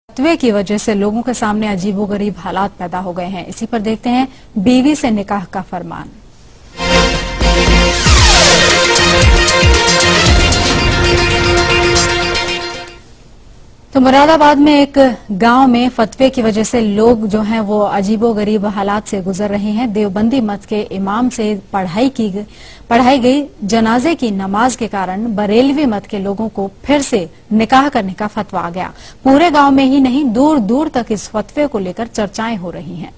फतवे की वजह से लोगों के सामने अजीबोगरीब हालात पैदा हो गए हैं। इसी पर देखते हैं बीवी से निकाह का फरमान। तो मुरादाबाद में एक गांव में फतवे की वजह से लोग जो हैं वो अजीबोगरीब हालात से गुजर रहे हैं। देवबंदी मत के इमाम से पढ़ाई गई जनाजे की नमाज के कारण बरेलवी मत के लोगों को फिर से निकाह करने का फतवा आ गया। पूरे गांव में ही नहीं, दूर दूर तक इस फतवे को लेकर चर्चाएं हो रही हैं।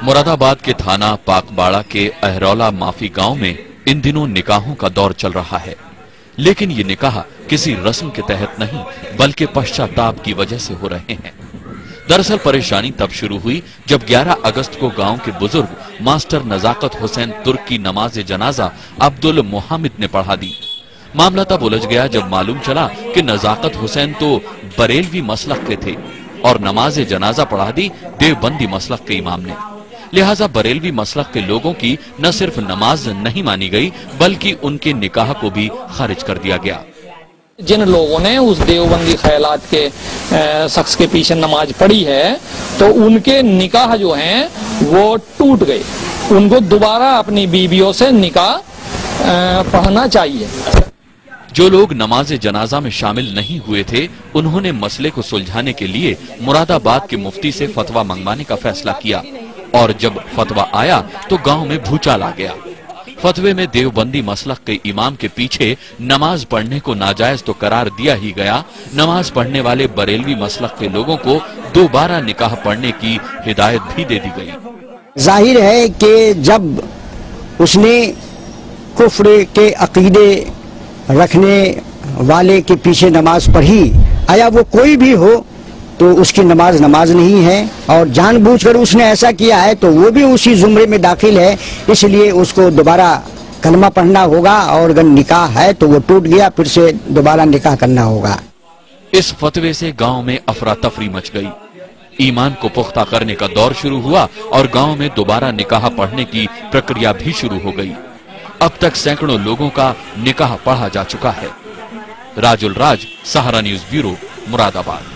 मुरादाबाद के थाना पाकबाड़ा के अहरौला माफी गांव में इन दिनों निकाहों का दौर चल रहा है, लेकिन ये निकाह किसी रस्म के तहत नहीं बल्कि पश्चाताप की वजह से हो रहे हैं। दरअसल परेशानी तब शुरू हुई जब 11 अगस्त को गांव के बुजुर्ग मास्टर नजाकत हुसैन तुर्क की नमाज जनाजा अब्दुल मोहम्मद ने पढ़ा दी। मामला तब उलझ गया जब मालूम चला कि नजाकत हुसैन तो बरेलवी मसलक के थे और नमाज जनाजा पढ़ा दी देवबंदी मसलक के इमाम ने। लिहाजा बरेलवी मसलक के लोगों की न सिर्फ नमाज नहीं मानी गई बल्कि उनके निकाह को भी खारिज कर दिया गया। जिन लोगों ने उस देवबंदी ख्यालात के शख्स के पीछे नमाज पढ़ी है तो उनके निकाह जो हैं वो टूट गए। उनको दोबारा अपनी बीवियों से निकाह पढ़ना चाहिए। जो लोग नमाज जनाजा में शामिल नहीं हुए थे उन्होंने मसले को सुलझाने के लिए मुरादाबाद के मुफ्ती से फतवा मंगवाने का फैसला किया और जब फतवा आया तो गांव में भूचाल आ गया। फतवे में देवबंदी मसलक के इमाम के पीछे नमाज पढ़ने को नाजायज तो करार दिया ही गया, नमाज पढ़ने वाले बरेलवी मसलक के लोगों को दोबारा निकाह पढ़ने की हिदायत भी दे दी गई। जाहिर है कि जब उसने कुफ्र के अकीदे रखने वाले के पीछे नमाज पढ़ी, आया वो कोई भी हो तो उसकी नमाज नहीं है और जानबूझकर उसने ऐसा किया है तो वो भी उसी जुमरे में दाखिल है। इसलिए उसको दोबारा कलमा पढ़ना होगा और अगर निकाह है तो वो टूट गया, फिर से दोबारा निकाह करना होगा। इस फतवे से गांव में अफरा तफरी मच गई। ईमान को पुख्ता करने का दौर शुरू हुआ और गांव में दोबारा निकाह पढ़ने की प्रक्रिया भी शुरू हो गई। अब तक सैकड़ों लोगों का निकाह पढ़ा जा चुका है। राजुल राज, सहारा न्यूज ब्यूरो, मुरादाबाद।